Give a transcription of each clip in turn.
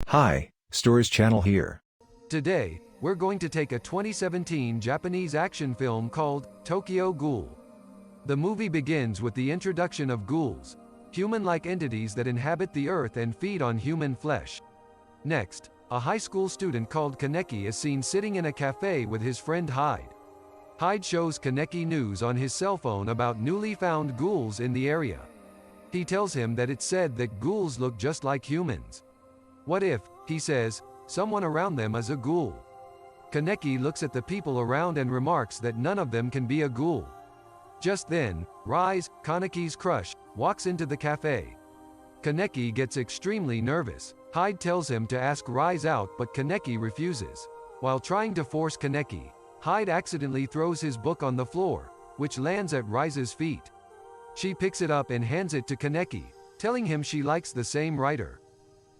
Hi, Stories Channel here. Today, we're going to take a 2017 Japanese action film called Tokyo Ghoul. The movie begins with the introduction of ghouls, human-like entities that inhabit the earth and feed on human flesh. Next, a high school student called Kaneki is seen sitting in a cafe with his friend Hyde. Hyde shows Kaneki news on his cell phone about newly found ghouls in the area. He tells him that it's said that ghouls look just like humans. What if, he says, someone around them is a ghoul? Kaneki looks at the people around and remarks that none of them can be a ghoul. Just then, Rise, Kaneki's crush, walks into the cafe. Kaneki gets extremely nervous. Hyde tells him to ask Rise out, but Kaneki refuses. While trying to force Kaneki, Hyde accidentally throws his book on the floor, which lands at Rise's feet. She picks it up and hands it to Kaneki, telling him she likes the same writer.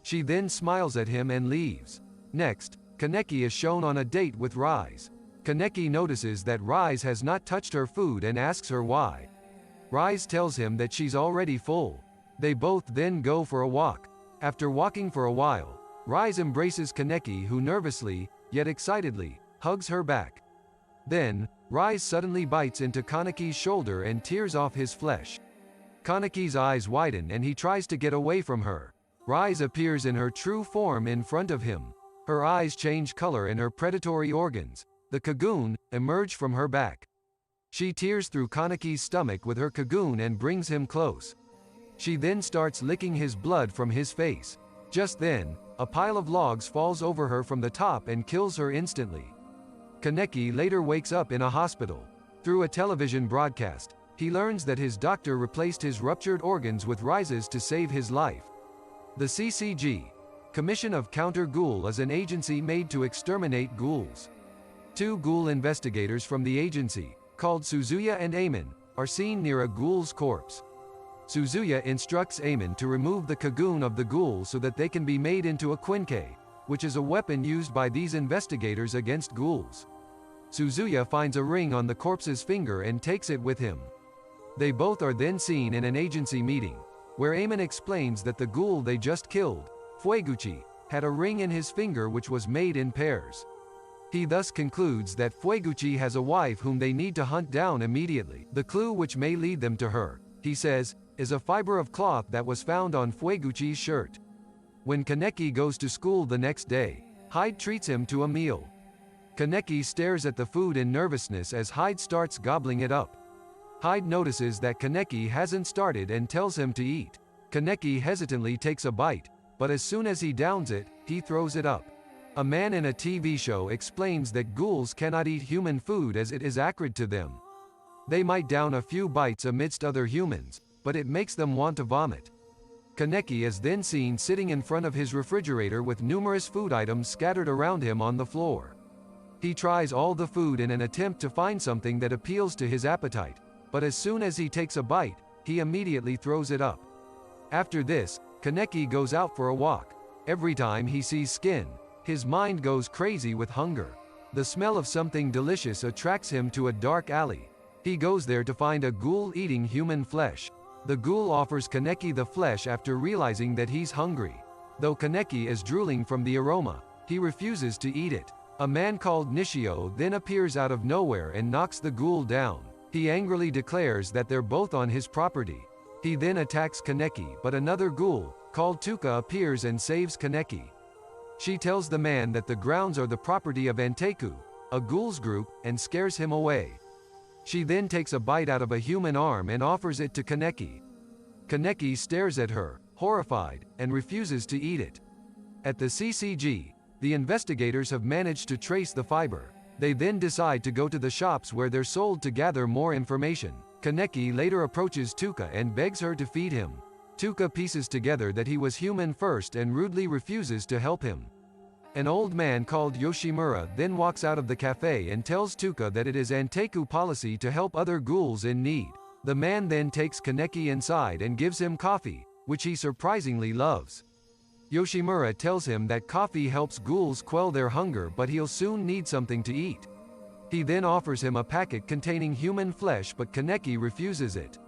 She then smiles at him and leaves. Next, Kaneki is shown on a date with Rise. Kaneki notices that Rise has not touched her food and asks her why. Rise tells him that she's already full. They both then go for a walk. After walking for a while, Rise embraces Kaneki, who nervously, yet excitedly, hugs her back. Then, Rise suddenly bites into Kaneki's shoulder and tears off his flesh. Kaneki's eyes widen and he tries to get away from her. Rise appears in her true form in front of him. Her eyes change color and her predatory organs, the cocoon, emerge from her back. She tears through Kaneki's stomach with her cocoon and brings him close. She then starts licking his blood from his face. Just then, a pile of logs falls over her from the top and kills her instantly. Kaneki later wakes up in a hospital. Through a television broadcast, he learns that his doctor replaced his ruptured organs with Rise's to save his life. The CCG, Commission of Counter-Ghoul, is an agency made to exterminate ghouls. Two ghoul investigators from the agency, called Suzuya and Amon, are seen near a ghoul's corpse. Suzuya instructs Amon to remove the cocoon of the ghoul so that they can be made into a quinqué, which is a weapon used by these investigators against ghouls. Suzuya finds a ring on the corpse's finger and takes it with him. They both are then seen in an agency meeting, where Amon explains that the ghoul they just killed, Fueguchi, had a ring in his finger which was made in pairs. He thus concludes that Fueguchi has a wife whom they need to hunt down immediately. The clue which may lead them to her, he says, is a fiber of cloth that was found on Fueguchi's shirt. When Kaneki goes to school the next day, Hyde treats him to a meal. Kaneki stares at the food in nervousness as Hyde starts gobbling it up. Hyde notices that Kaneki hasn't started and tells him to eat. Kaneki hesitantly takes a bite, but as soon as he downs it, he throws it up. A man in a TV show explains that ghouls cannot eat human food as it is acrid to them. They might down a few bites amidst other humans, but it makes them want to vomit. Kaneki is then seen sitting in front of his refrigerator with numerous food items scattered around him on the floor. He tries all the food in an attempt to find something that appeals to his appetite, but as soon as he takes a bite, he immediately throws it up. After this, Kaneki goes out for a walk. Every time he sees skin, his mind goes crazy with hunger. The smell of something delicious attracts him to a dark alley. He goes there to find a ghoul eating human flesh. The ghoul offers Kaneki the flesh after realizing that he's hungry. Though Kaneki is drooling from the aroma, he refuses to eat it. A man called Nishio then appears out of nowhere and knocks the ghoul down. He angrily declares that they're both on his property. He then attacks Kaneki, but another ghoul, called Tuka, appears and saves Kaneki. She tells the man that the grounds are the property of Anteku, a ghouls group, and scares him away. She then takes a bite out of a human arm and offers it to Kaneki. Kaneki stares at her, horrified, and refuses to eat it. At the CCG, the investigators have managed to trace the fiber. They then decide to go to the shops where they're sold to gather more information. Kaneki later approaches Tuka and begs her to feed him. Tuka pieces together that he was human first and rudely refuses to help him. An old man called Yoshimura then walks out of the cafe and tells Tuka that it is Anteku policy to help other ghouls in need. The man then takes Kaneki inside and gives him coffee, which he surprisingly loves. Yoshimura tells him that coffee helps ghouls quell their hunger, but he'll soon need something to eat. He then offers him a packet containing human flesh, but Kaneki refuses it.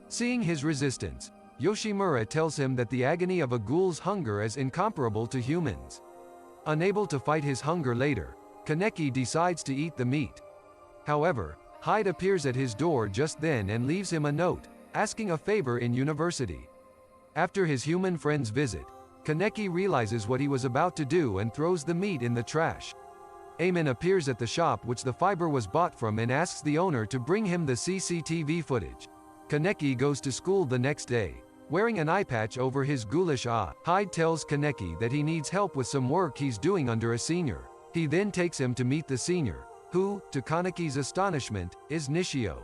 Seeing his resistance, Yoshimura tells him that the agony of a ghoul's hunger is incomparable to humans. Unable to fight his hunger later, Kaneki decides to eat the meat. However, Hyde appears at his door just then and leaves him a note, asking a favor in university. After his human friend's visit, Kaneki realizes what he was about to do and throws the meat in the trash. Eamon appears at the shop which the fiber was bought from and asks the owner to bring him the CCTV footage. Kaneki goes to school the next day, wearing an eye patch over his ghoulish eye. Hyde tells Kaneki that he needs help with some work he's doing under a senior. He then takes him to meet the senior, who, to Kaneki's astonishment, is Nishio.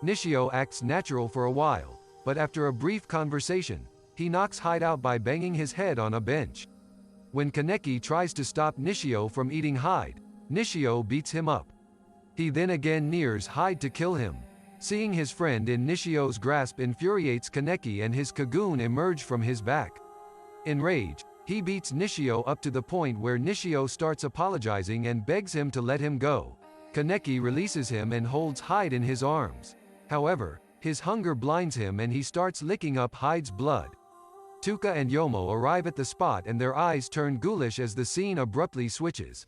Nishio acts natural for a while, but after a brief conversation, he knocks Hyde out by banging his head on a bench. When Kaneki tries to stop Nishio from eating Hyde, Nishio beats him up. He then again nears Hyde to kill him. Seeing his friend in Nishio's grasp infuriates Kaneki and his Kagoon emerge from his back. Enraged, he beats Nishio up to the point where Nishio starts apologizing and begs him to let him go. Kaneki releases him and holds Hyde in his arms. However, his hunger blinds him and he starts licking up Hyde's blood. Tuka and Yomo arrive at the spot and their eyes turn ghoulish as the scene abruptly switches.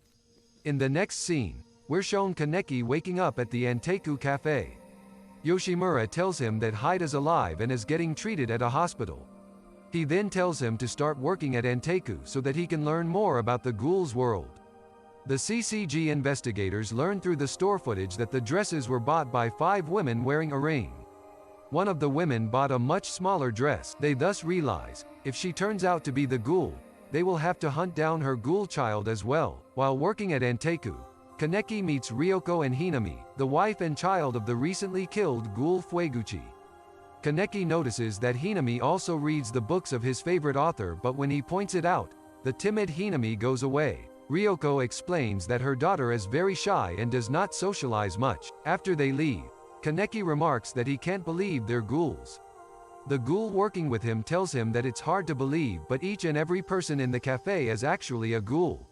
In the next scene, we're shown Kaneki waking up at the Anteiku Cafe. Yoshimura tells him that Hyde is alive and is getting treated at a hospital. He then tells him to start working at Anteiku so that he can learn more about the ghouls' world. The CCG investigators learn through the store footage that the dresses were bought by 5 women wearing a ring. One of the women bought a much smaller dress. They thus realize, if she turns out to be the ghoul, they will have to hunt down her ghoul child as well. While working at Anteiku, Kaneki meets Ryoko and Hinami, the wife and child of the recently killed ghoul Fueguchi. Kaneki notices that Hinami also reads the books of his favorite author, but when he points it out, the timid Hinami goes away. Ryoko explains that her daughter is very shy and does not socialize much. After they leave, Kaneki remarks that he can't believe they're ghouls. The ghoul working with him tells him that it's hard to believe, but each and every person in the cafe is actually a ghoul.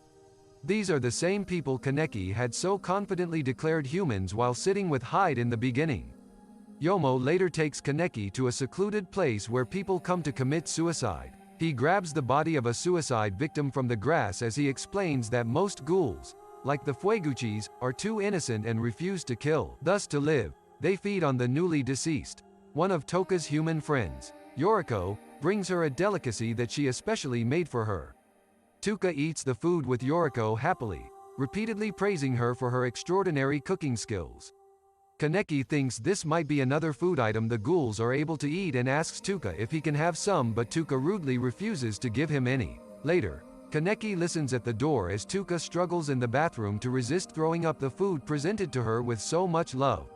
These are the same people Kaneki had so confidently declared humans while sitting with Hyde in the beginning. Yomo later takes Kaneki to a secluded place where people come to commit suicide. He grabs the body of a suicide victim from the grass as he explains that most ghouls, like the Fueguchis, are too innocent and refuse to kill. Thus to live, they feed on the newly deceased. One of Toka's human friends, Yoriko, brings her a delicacy that she especially made for her. Tuka eats the food with Yoriko happily, repeatedly praising her for her extraordinary cooking skills. Kaneki thinks this might be another food item the ghouls are able to eat and asks Tuka if he can have some, but Tuka rudely refuses to give him any. Later, Kaneki listens at the door as Tuka struggles in the bathroom to resist throwing up the food presented to her with so much love.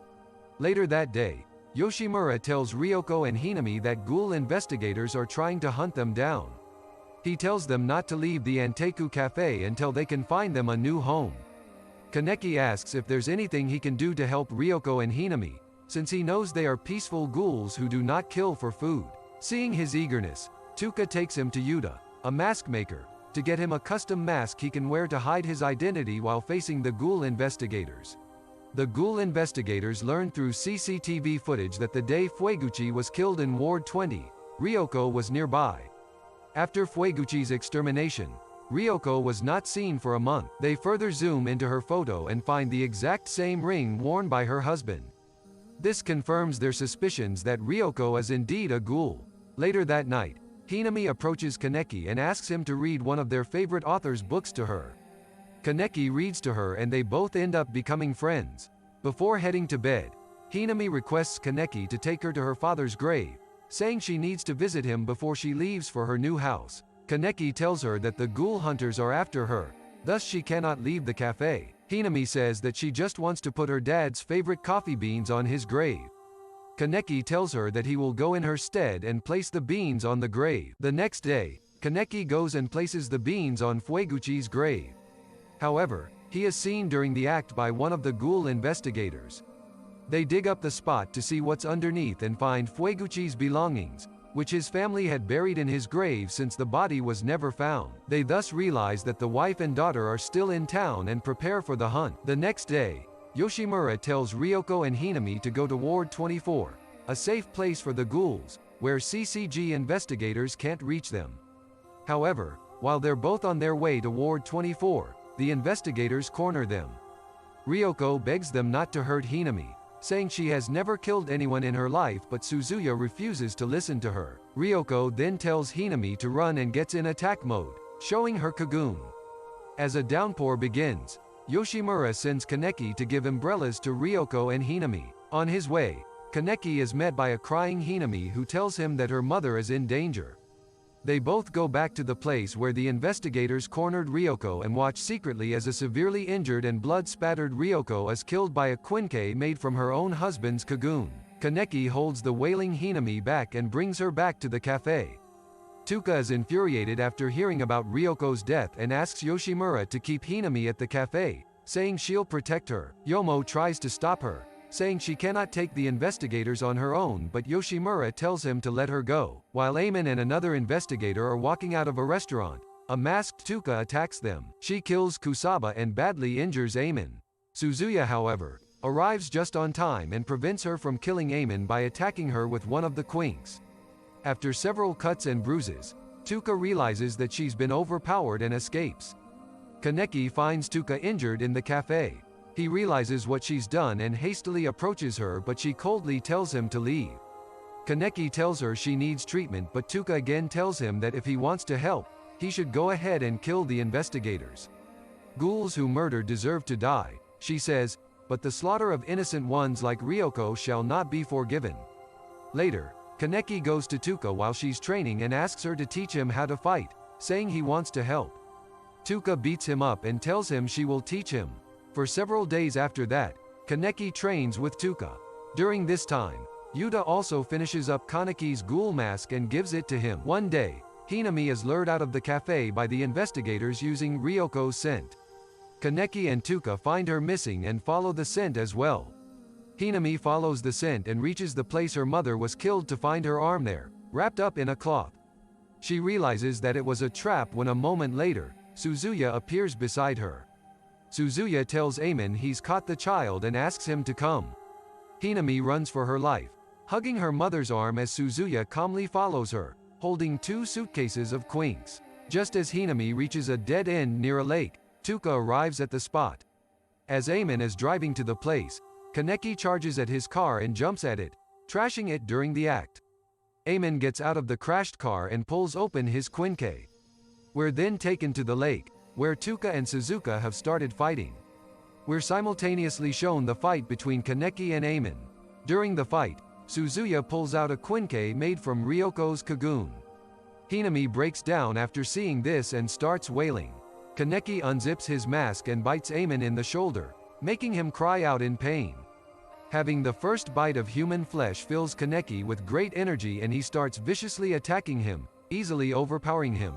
Later that day, Yoshimura tells Ryoko and Hinami that ghoul investigators are trying to hunt them down. He tells them not to leave the Anteiku Cafe until they can find them a new home. Kaneki asks if there's anything he can do to help Ryoko and Hinami, since he knows they are peaceful ghouls who do not kill for food. Seeing his eagerness, Tuka takes him to Yuta, a mask maker, to get him a custom mask he can wear to hide his identity while facing the ghoul investigators. The ghoul investigators learn through CCTV footage that the day Fueguchi was killed in Ward 20, Ryoko was nearby. After Fueguchi's extermination, Ryoko was not seen for a month. They further zoom into her photo and find the exact same ring worn by her husband. This confirms their suspicions that Ryoko is indeed a ghoul. Later that night, Hinami approaches Kaneki and asks him to read one of their favorite author's books to her. Kaneki reads to her and they both end up becoming friends. Before heading to bed, Hinami requests Kaneki to take her to her father's grave, saying she needs to visit him before she leaves for her new house. Kaneki tells her that the ghoul hunters are after her, thus she cannot leave the cafe. Hinami says that she just wants to put her dad's favorite coffee beans on his grave. Kaneki tells her that he will go in her stead and place the beans on the grave. The next day, Kaneki goes and places the beans on Fueguchi's grave. However, he is seen during the act by one of the ghoul investigators. They dig up the spot to see what's underneath and find Fueguchi's belongings, which his family had buried in his grave since the body was never found. They thus realize that the wife and daughter are still in town and prepare for the hunt. The next day, Yoshimura tells Ryoko and Hinami to go to Ward 24, a safe place for the ghouls, where CCG investigators can't reach them. However, while they're both on their way to Ward 24, the investigators corner them. Ryoko begs them not to hurt Hinami, saying she has never killed anyone in her life, but Suzuya refuses to listen to her. Ryoko then tells Hinami to run and gets in attack mode, showing her Kagoon. As a downpour begins, Yoshimura sends Kaneki to give umbrellas to Ryoko and Hinami. On his way, Kaneki is met by a crying Hinami who tells him that her mother is in danger. They both go back to the place where the investigators cornered Ryoko and watch secretly as a severely injured and blood-spattered Ryoko is killed by a quinqué made from her own husband's Kagoon. Kaneki holds the wailing Hinami back and brings her back to the cafe. Tuka is infuriated after hearing about Ryoko's death and asks Yoshimura to keep Hinami at the cafe, saying she'll protect her. Yomo tries to stop her, saying she cannot take the investigators on her own, but Yoshimura tells him to let her go. While Eamon and another investigator are walking out of a restaurant, a masked Tuka attacks them. She kills Kusaba and badly injures Eamon. Suzuya, however, arrives just on time and prevents her from killing Eamon by attacking her with one of the quinks. After several cuts and bruises, Tuka realizes that she's been overpowered and escapes. Kaneki finds Tuka injured in the cafe. He realizes what she's done and hastily approaches her, but she coldly tells him to leave. Kaneki tells her she needs treatment, but Tuka again tells him that if he wants to help, he should go ahead and kill the investigators. Ghouls who murder deserve to die, she says, but the slaughter of innocent ones like Ryoko shall not be forgiven. Later, Kaneki goes to Tuka while she's training and asks her to teach him how to fight, saying he wants to help. Tuka beats him up and tells him she will teach him. For several days after that, Kaneki trains with Tuka. During this time, Yuta also finishes up Kaneki's ghoul mask and gives it to him. One day, Hinami is lured out of the cafe by the investigators using Ryoko's scent. Kaneki and Tuka find her missing and follow the scent as well. Hinami follows the scent and reaches the place her mother was killed to find her arm there, wrapped up in a cloth. She realizes that it was a trap when a moment later, Suzuya appears beside her. Suzuya tells Eamon he's caught the child and asks him to come. Hinami runs for her life, hugging her mother's arm as Suzuya calmly follows her, holding 2 suitcases of quinks. Just as Hinami reaches a dead end near a lake, Tuka arrives at the spot. As Eamon is driving to the place, Kaneki charges at his car and jumps at it, trashing it during the act. Eamon gets out of the crashed car and pulls open his quinqué. We're then taken to the lake, where Tuka and Suzuka have started fighting. We're simultaneously shown the fight between Kaneki and Eamon. During the fight, Suzuya pulls out a quinqué made from Ryoko's Kagoon. Hinami breaks down after seeing this and starts wailing. Kaneki unzips his mask and bites Eamon in the shoulder, making him cry out in pain. Having the first bite of human flesh fills Kaneki with great energy and he starts viciously attacking him, easily overpowering him.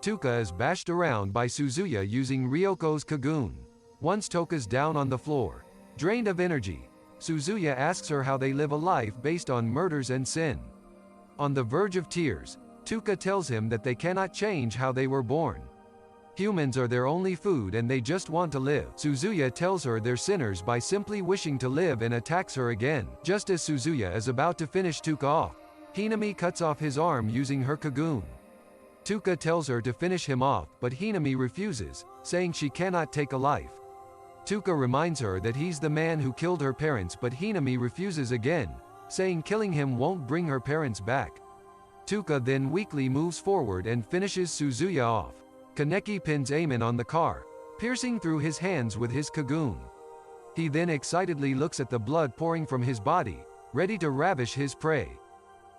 Tuka is bashed around by Suzuya using Ryoko's Kagoon. Once Toka's down on the floor, drained of energy, Suzuya asks her how they live a life based on murders and sin. On the verge of tears, Tuka tells him that they cannot change how they were born. Humans are their only food and they just want to live. Suzuya tells her they're sinners by simply wishing to live and attacks her again. Just as Suzuya is about to finish Tuka off, Hinami cuts off his arm using her Kagoon. Tuka tells her to finish him off, but Hinami refuses, saying she cannot take a life. Tuka reminds her that he's the man who killed her parents, but Hinami refuses again, saying killing him won't bring her parents back. Tuka then weakly moves forward and finishes Suzuya off. Kaneki pins Eamon on the car, piercing through his hands with his Kagoon. He then excitedly looks at the blood pouring from his body, ready to ravish his prey.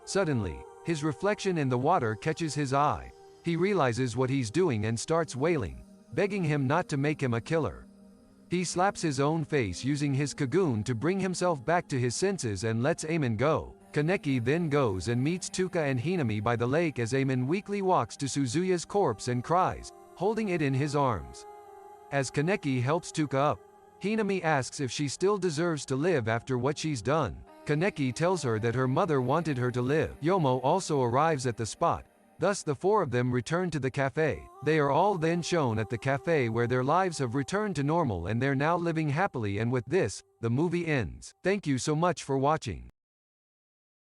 Suddenly, his reflection in the water catches his eye. He realizes what he's doing and starts wailing, begging him not to make him a killer. He slaps his own face using his Kagoon to bring himself back to his senses and lets Eamon go. Kaneki then goes and meets Tuka and Hinami by the lake as Eamon weakly walks to Suzuya's corpse and cries, holding it in his arms. As Kaneki helps Tuka up, Hinami asks if she still deserves to live after what she's done. Kaneki tells her that her mother wanted her to live. Yomo also arrives at the spot, thus the 4 of them return to the cafe. They are all then shown at the cafe where their lives have returned to normal and they're now living happily, and with this, the movie ends. Thank you so much for watching.